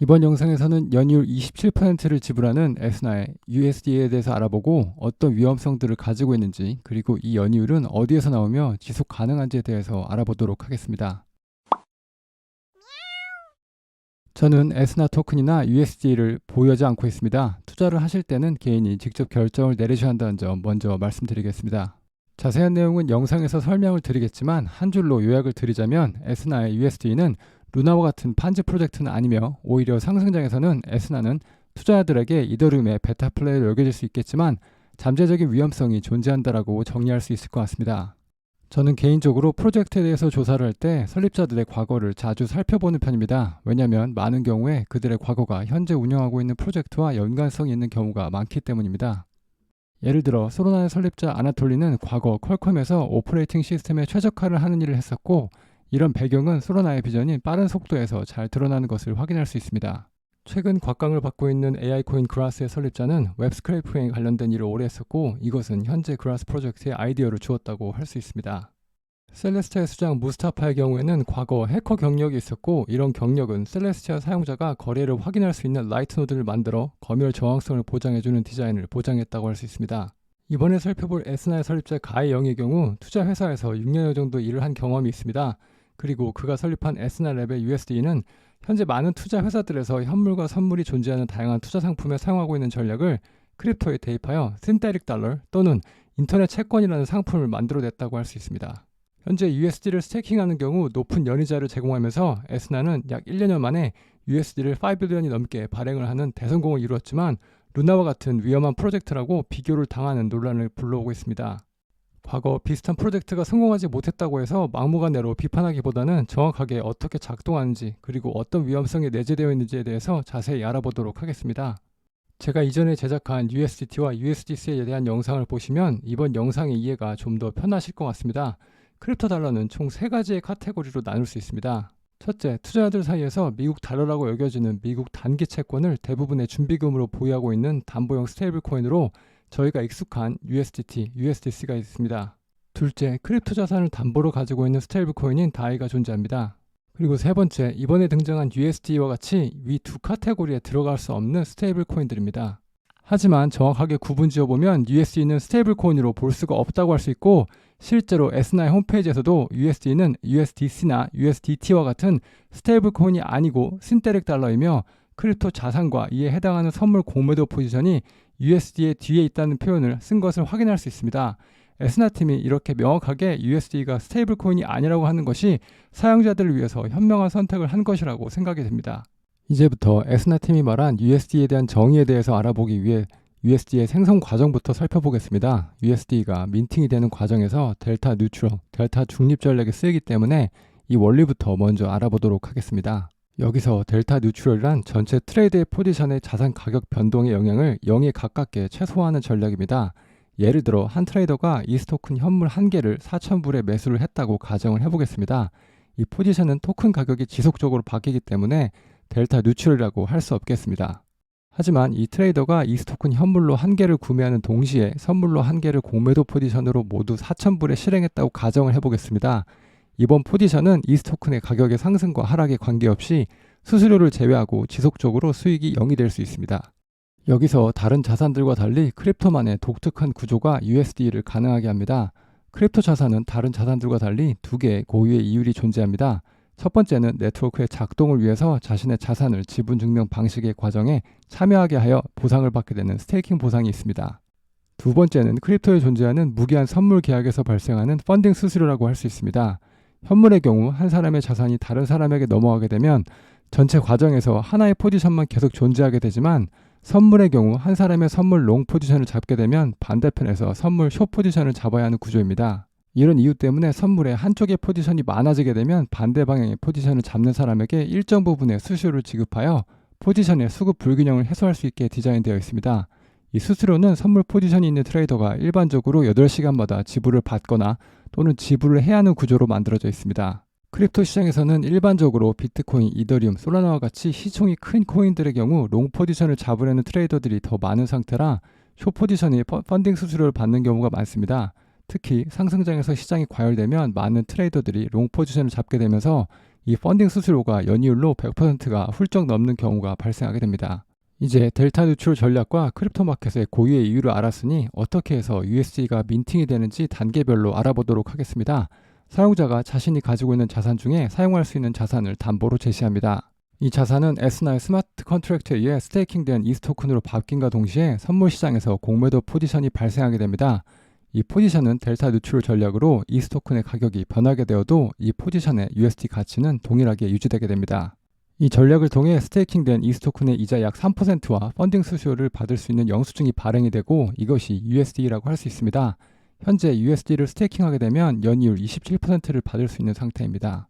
이번 영상에서는 연이율 27%를 지불하는 에스나의 USD에 대해서 알아보고 어떤 위험성들을 가지고 있는지, 그리고 이 연이율은 어디에서 나오며 지속 가능한지에 대해서 알아보도록 하겠습니다. 저는 에스나 토큰이나 USD를 보유하지 않고 있습니다. 투자를 하실 때는 개인이 직접 결정을 내리셔야 한다는 점 먼저 말씀드리겠습니다. 자세한 내용은 영상에서 설명을 드리겠지만 한 줄로 요약을 드리자면 에스나의 USD는 루나와 같은 판지 프로젝트는 아니며, 오히려 상승장에서는 에스나는 투자자들에게 이더리움의 베타 플레이로 여겨질 수 있겠지만 잠재적인 위험성이 존재한다라고 정리할 수 있을 것 같습니다. 저는 개인적으로 프로젝트에 대해서 조사를 할 때 설립자들의 과거를 자주 살펴보는 편입니다. 왜냐하면 많은 경우에 그들의 과거가 현재 운영하고 있는 프로젝트와 연관성이 있는 경우가 많기 때문입니다. 예를 들어 소로나의 설립자 아나톨리는 과거 퀄컴에서 오퍼레이팅 시스템에 최적화를 하는 일을 했었고, 이런 배경은 소로나의 비전이 빠른 속도에서 잘 드러나는 것을 확인할 수 있습니다. 최근 곽강을 받고 있는 AI 코인 그라스의 설립자는 웹 스크래핑에 관련된 일을 오래 했었고, 이것은 현재 그라스 프로젝트의 아이디어를 주었다고 할 수 있습니다. 셀레스티아의 수장 무스타파의 경우에는 과거 해커 경력이 있었고, 이런 경력은 셀레스티아 사용자가 거래를 확인할 수 있는 라이트 노드를 만들어 검열 저항성을 보장해주는 디자인을 보장했다고 할 수 있습니다. 이번에 살펴볼 에스나의 설립자 가이 영의 경우 투자 회사에서 6년여 정도 일을 한 경험이 있습니다. 그리고 그가 설립한 에스나랩의 USD는 현재 많은 투자 회사들에서 현물과 선물이 존재하는 다양한 투자 상품에 사용하고 있는 전략을 크립토에 대입하여 신테릭 달러 또는 인터넷 채권이라는 상품을 만들어냈다고 할 수 있습니다. 현재 USD를 스테이킹하는 경우 높은 연이자를 제공하면서 에스나는 약 1년여 만에 USD를 5빌리언이 넘게 발행을 하는 대성공을 이루었지만, 루나와 같은 위험한 프로젝트라고 비교를 당하는 논란을 불러오고 있습니다. 과거 비슷한 프로젝트가 성공하지 못했다고 해서 막무가내로 비판하기보다는 정확하게 어떻게 작동하는지, 그리고 어떤 위험성이 내재되어 있는지에 대해서 자세히 알아보도록 하겠습니다. 제가 이전에 제작한 USDT와 USDC에 대한 영상을 보시면 이번 영상의 이해가 좀 더 편하실 것 같습니다. 크립토 달러는 총 3가지의 카테고리로 나눌 수 있습니다. 첫째, 투자자들 사이에서 미국 달러라고 여겨지는 미국 단기 채권을 대부분의 준비금으로 보유하고 있는 담보형 스테이블 코인으로 저희가 익숙한 USDT, USDC가 있습니다. 둘째, 크립토 자산을 담보로 가지고 있는 스테이블 코인인 다이가 존재합니다. 그리고 세 번째, 이번에 등장한 USD와 같이 위 두 카테고리에 들어갈 수 없는 스테이블 코인들입니다. 하지만 정확하게 구분 지어보면 USD는 스테이블 코인으로 볼 수가 없다고 할 수 있고, 실제로 에스나의 홈페이지에서도 USD는 USDC나 USDT와 같은 스테이블 코인이 아니고 신테릭 달러이며, 크립토 자산과 이에 해당하는 선물 공매도 포지션이 USD의 뒤에 있다는 표현을 쓴 것을 확인할 수 있습니다. 에스나 팀이 이렇게 명확하게 USD가 스테이블 코인이 아니라고 하는 것이 사용자들을 위해서 현명한 선택을 한 것이라고 생각이 됩니다. 이제부터 에스나 팀이 말한 USD에 대한 정의에 대해서 알아보기 위해 USD의 생성 과정부터 살펴보겠습니다. USD가 민팅이 되는 과정에서 델타 뉴트럴, 델타 중립 전략에 쓰이기 때문에 이 원리부터 먼저 알아보도록 하겠습니다. 여기서 델타 뉴트럴이란 전체 트레이드의 포지션의 자산 가격 변동의 영향을 0에 가깝게 최소화하는 전략입니다. 예를 들어 한 트레이더가 이 스토큰 현물 1개를 4,000불에 매수를 했다고 가정을 해보겠습니다. 이 포지션은 토큰 가격이 지속적으로 바뀌기 때문에 델타 뉴트럴이라고 할 수 없겠습니다. 하지만 이 트레이더가 이 스토큰 현물로 1개를 구매하는 동시에 선물로 1개를 공매도 포지션으로 모두 4,000불에 실행했다고 가정을 해보겠습니다. 이번 포지션은 이 스토큰의 가격의 상승과 하락에 관계없이 수수료를 제외하고 지속적으로 수익이 0이 될 수 있습니다. 여기서 다른 자산들과 달리 크립토만의 독특한 구조가 USD를 가능하게 합니다. 크립토 자산은 다른 자산들과 달리 2개의 고유의 이율이 존재합니다. 첫 번째는 네트워크의 작동을 위해서 자신의 자산을 지분 증명 방식의 과정에 참여하게 하여 보상을 받게 되는 스테이킹 보상이 있습니다. 두 번째는 크립토에 존재하는 무기한 선물 계약에서 발생하는 펀딩 수수료라고 할 수 있습니다. 현물의 경우 한 사람의 자산이 다른 사람에게 넘어가게 되면 전체 과정에서 하나의 포지션만 계속 존재하게 되지만, 선물의 경우 한 사람의 선물 롱 포지션을 잡게 되면 반대편에서 선물 숏 포지션을 잡아야 하는 구조입니다. 이런 이유 때문에 선물의 한쪽의 포지션이 많아지게 되면 반대 방향의 포지션을 잡는 사람에게 일정 부분의 수수료를 지급하여 포지션의 수급 불균형을 해소할 수 있게 디자인되어 있습니다. 이 수수료는 선물 포지션이 있는 트레이더가 일반적으로 8시간마다 지불을 받거나 또는 지불을 해야 하는 구조로 만들어져 있습니다. 크립토 시장에서는 일반적으로 비트코인, 이더리움, 솔라나와 같이 시총이 큰 코인들의 경우 롱 포지션을 잡으려는 트레이더들이 더 많은 상태라 숏 포지션이 펀딩 수수료를 받는 경우가 많습니다. 특히 상승장에서 시장이 과열되면 많은 트레이더들이 롱 포지션을 잡게 되면서 이 펀딩 수수료가 연이율로 100%가 훌쩍 넘는 경우가 발생하게 됩니다. 이제 델타 누출 전략과 크립토 마켓의 고유의 이유를 알았으니 어떻게 해서 USD가 민팅이 되는지 단계별로 알아보도록 하겠습니다. 사용자가 자신이 가지고 있는 자산 중에 사용할 수 있는 자산을 담보로 제시합니다. 이 자산은 에스나의 스마트 컨트랙트에 의해 스테이킹된 이스 토큰으로 바뀐과 동시에 선물 시장에서 공매도 포지션이 발생하게 됩니다. 이 포지션은 델타 누출 전략으로 이스 토큰의 가격이 변하게 되어도 이 포지션의 USD 가치는 동일하게 유지되게 됩니다. 이 전략을 통해 스테이킹된 이스 토큰의 이자 약 3%와 펀딩 수수료를 받을 수 있는 영수증이 발행이 되고 이것이 USD라고 할 수 있습니다. 현재 USD를 스테이킹하게 되면 연이율 27%를 받을 수 있는 상태입니다.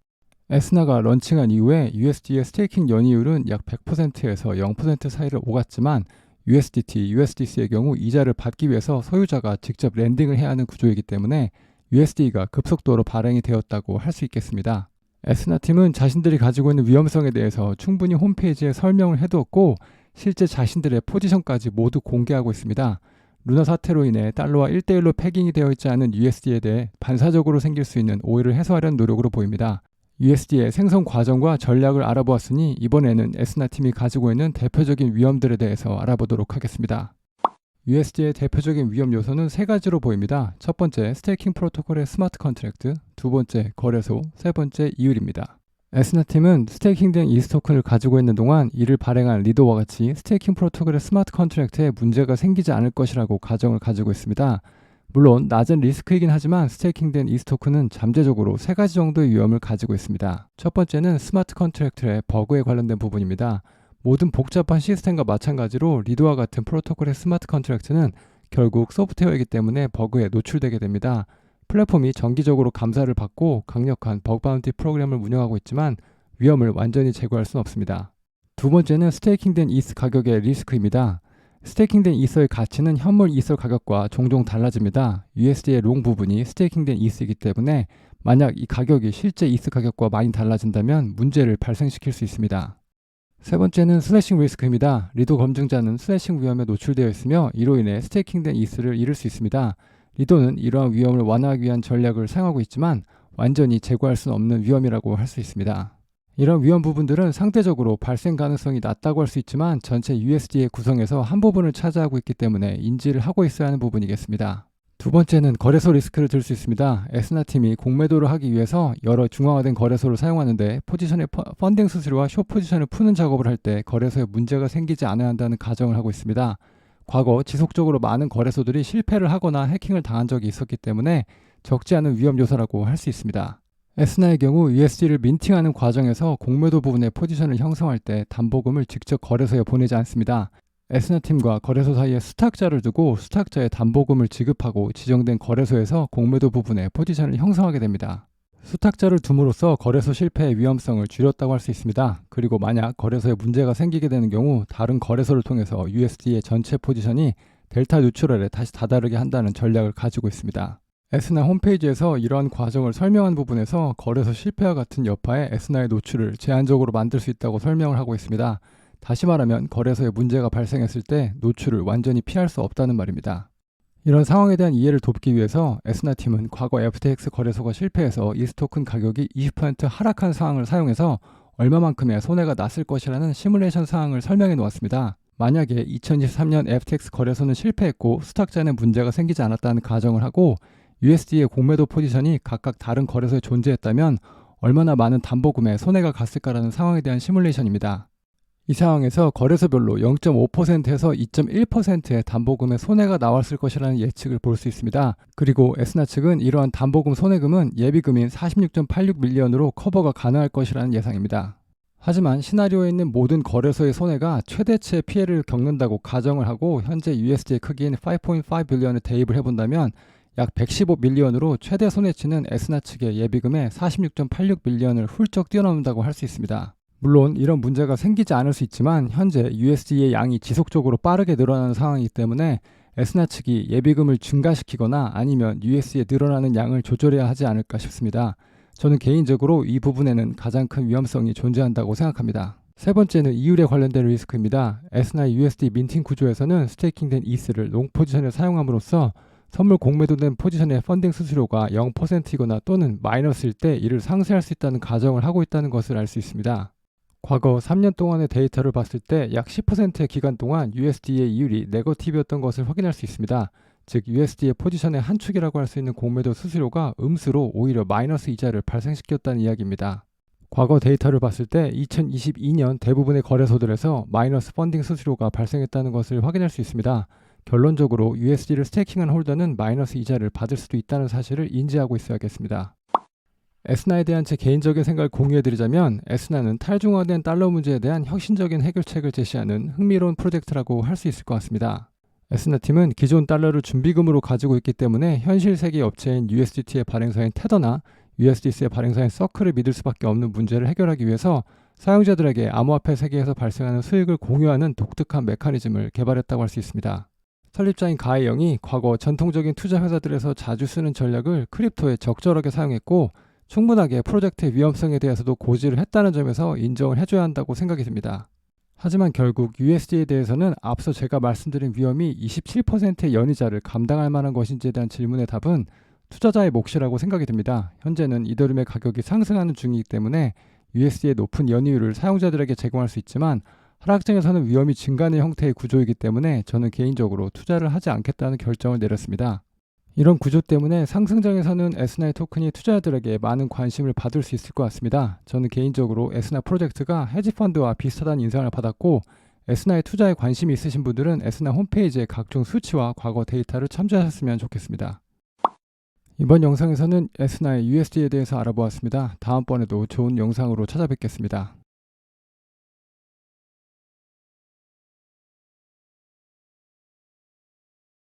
에스나가 런칭한 이후에 USD의 스테이킹 연이율은 약 100%에서 0% 사이를 오갔지만 USDT, USDC의 경우 이자를 받기 위해서 소유자가 직접 랜딩을 해야 하는 구조이기 때문에 USD가 급속도로 발행이 되었다고 할 수 있겠습니다. 에스나 팀은 자신들이 가지고 있는 위험성에 대해서 충분히 홈페이지에 설명을 해두었고 실제 자신들의 포지션까지 모두 공개하고 있습니다. 루나 사태로 인해 달러와 1대1로 패깅이 되어 있지 않은 USD에 대해 반사적으로 생길 수 있는 오해를 해소하려는 노력으로 보입니다. USD의 생성 과정과 전략을 알아보았으니 이번에는 에스나 팀이 가지고 있는 대표적인 위험들에 대해서 알아보도록 하겠습니다. USD의 대표적인 위험 요소는 세 가지로 보입니다. 첫 번째, 스테이킹 프로토콜의 스마트 컨트랙트, 두 번째, 거래소, 세 번째, 이율입니다. 에스나 팀은 스테이킹된 이스 토큰을 가지고 있는 동안 이를 발행한 리더와 같이 스테이킹 프로토콜의 스마트 컨트랙트에 문제가 생기지 않을 것이라고 가정을 가지고 있습니다. 물론 낮은 리스크이긴 하지만 스테이킹된 이스 토큰은 잠재적으로 세 가지 정도의 위험을 가지고 있습니다. 첫 번째는 스마트 컨트랙트의 버그에 관련된 부분입니다. 모든 복잡한 시스템과 마찬가지로 리드와 같은 프로토콜의 스마트 컨트랙트는 결국 소프트웨어이기 때문에 버그에 노출되게 됩니다. 플랫폼이 정기적으로 감사를 받고 강력한 버그 바운티 프로그램을 운영하고 있지만 위험을 완전히 제거할 수는 없습니다. 두 번째는 스테이킹된 이스 가격의 리스크입니다. 스테이킹된 이서의 가치는 현물 이서 가격과 종종 달라집니다. USD의 롱 부분이 스테이킹된 이스이기 때문에 만약 이 가격이 실제 이스 가격과 많이 달라진다면 문제를 발생시킬 수 있습니다. 세 번째는 슬래싱 리스크입니다. 리도 검증자는 슬래싱 위험에 노출되어 있으며 이로 인해 스테이킹된 이스를 잃을 수 있습니다. 리도는 이러한 위험을 완화하기 위한 전략을 사용하고 있지만 완전히 제거할 수 없는 위험이라고 할 수 있습니다. 이런 위험 부분들은 상대적으로 발생 가능성이 낮다고 할 수 있지만 전체 USD의 구성에서 한 부분을 차지하고 있기 때문에 인지를 하고 있어야 하는 부분이겠습니다. 두 번째는 거래소 리스크를 들 수 있습니다. 에스나 팀이 공매도를 하기 위해서 여러 중앙화된 거래소를 사용하는데 포지션의 펀딩 수수료와 숏 포지션을 푸는 작업을 할 때 거래소에 문제가 생기지 않아야 한다는 가정을 하고 있습니다. 과거 지속적으로 많은 거래소들이 실패를 하거나 해킹을 당한 적이 있었기 때문에 적지 않은 위험 요소라고 할 수 있습니다. 에스나의 경우 USD를 민팅하는 과정에서 공매도 부분의 포지션을 형성할 때 담보금을 직접 거래소에 보내지 않습니다. 에스나 팀과 거래소 사이에 수탁자를 두고 수탁자의 담보금을 지급하고 지정된 거래소에서 공매도 부분의 포지션을 형성하게 됩니다. 수탁자를 둠으로써 거래소 실패의 위험성을 줄였다고 할 수 있습니다. 그리고 만약 거래소에 문제가 생기게 되는 경우 다른 거래소를 통해서 USD의 전체 포지션이 델타 뉴트럴에 다시 다다르게 한다는 전략을 가지고 있습니다. 에스나 홈페이지에서 이러한 과정을 설명한 부분에서 거래소 실패와 같은 여파에 에스나의 노출을 제한적으로 만들 수 있다고 설명을 하고 있습니다. 다시 말하면 거래소에 문제가 발생했을 때 노출을 완전히 피할 수 없다는 말입니다. 이런 상황에 대한 이해를 돕기 위해서 에스나 팀은 과거 FTX 거래소가 실패해서 이스 토큰 가격이 20% 하락한 상황을 사용해서 얼마만큼의 손해가 났을 것이라는 시뮬레이션 상황을 설명해 놓았습니다. 만약에 2023년 FTX 거래소는 실패했고 수탁자는 문제가 생기지 않았다는 가정을 하고 USD의 공매도 포지션이 각각 다른 거래소에 존재했다면 얼마나 많은 담보금에 손해가 갔을까라는 상황에 대한 시뮬레이션입니다. 이 상황에서 거래소별로 0.5%에서 2.1%의 담보금의 손해가 나왔을 것이라는 예측을 볼 수 있습니다. 그리고 에스나 측은 이러한 담보금 손해금은 예비금인 46.86밀리언으로 커버가 가능할 것이라는 예상입니다. 하지만 시나리오에 있는 모든 거래소의 손해가 최대치의 피해를 겪는다고 가정을 하고 현재 USD의 크기인 5.5 빌리언을 대입을 해본다면 약 115밀리언으로 최대 손해치는 에스나 측의 예비금의 46.86밀리언을 훌쩍 뛰어넘는다고 할 수 있습니다. 물론 이런 문제가 생기지 않을 수 있지만 현재 USD의 양이 지속적으로 빠르게 늘어나는 상황이기 때문에 에스나 측이 예비금을 증가시키거나 아니면 USD에 늘어나는 양을 조절해야 하지 않을까 싶습니다. 저는 개인적으로 이 부분에는 가장 큰 위험성이 존재한다고 생각합니다. 세 번째는 이율에 관련된 리스크입니다. 에스나의 USD 민팅 구조에서는 스테이킹된 이스를 롱 포지션에 사용함으로써 선물 공매도된 포지션의 펀딩 수수료가 0%이거나 또는 마이너스일 때 이를 상쇄할 수 있다는 가정을 하고 있다는 것을 알 수 있습니다. 과거 3년 동안의 데이터를 봤을 때 약 10%의 기간 동안 USD의 이율이 네거티브였던 것을 확인할 수 있습니다. 즉 USD의 포지션의 한 축이라고 할 수 있는 공매도 수수료가 음수로 오히려 마이너스 이자를 발생시켰다는 이야기입니다. 과거 데이터를 봤을 때 2022년 대부분의 거래소들에서 마이너스 펀딩 수수료가 발생했다는 것을 확인할 수 있습니다. 결론적으로 USD를 스테이킹한 홀더는 마이너스 이자를 받을 수도 있다는 사실을 인지하고 있어야겠습니다. 에스나에 대한 제 개인적인 생각을 공유해드리자면 에스나는 탈중화된 달러 문제에 대한 혁신적인 해결책을 제시하는 흥미로운 프로젝트라고 할 수 있을 것 같습니다. 에스나 팀은 기존 달러를 준비금으로 가지고 있기 때문에 현실 세계 업체인 USDT의 발행사인 테더나 USDC의 발행사인 서클을 믿을 수밖에 없는 문제를 해결하기 위해서 사용자들에게 암호화폐 세계에서 발생하는 수익을 공유하는 독특한 메커니즘을 개발했다고 할 수 있습니다. 설립자인 가이 영이 과거 전통적인 투자 회사들에서 자주 쓰는 전략을 크립토에 적절하게 사용했고 충분하게 프로젝트의 위험성에 대해서도 고지를 했다는 점에서 인정을 해줘야 한다고 생각이 듭니다. 하지만 결국 USD에 대해서는 앞서 제가 말씀드린 위험이 27%의 연이자를 감당할 만한 것인지에 대한 질문의 답은 투자자의 몫이라고 생각이 듭니다. 현재는 이더리움의 가격이 상승하는 중이기 때문에 USD의 높은 연이율을 사용자들에게 제공할 수 있지만 하락장에서는 위험이 증가하는 형태의 구조이기 때문에 저는 개인적으로 투자를 하지 않겠다는 결정을 내렸습니다. 이런 구조 때문에 상승장에서는 에스나의 토큰이 투자자들에게 많은 관심을 받을 수 있을 것 같습니다. 저는 개인적으로 에스나 프로젝트가 헤지펀드와 비슷하다는 인상을 받았고 에스나의 투자에 관심이 있으신 분들은 에스나 홈페이지의 각종 수치와 과거 데이터를 참조하셨으면 좋겠습니다. 이번 영상에서는 에스나의 USD에 대해서 알아보았습니다. 다음번에도 좋은 영상으로 찾아뵙겠습니다.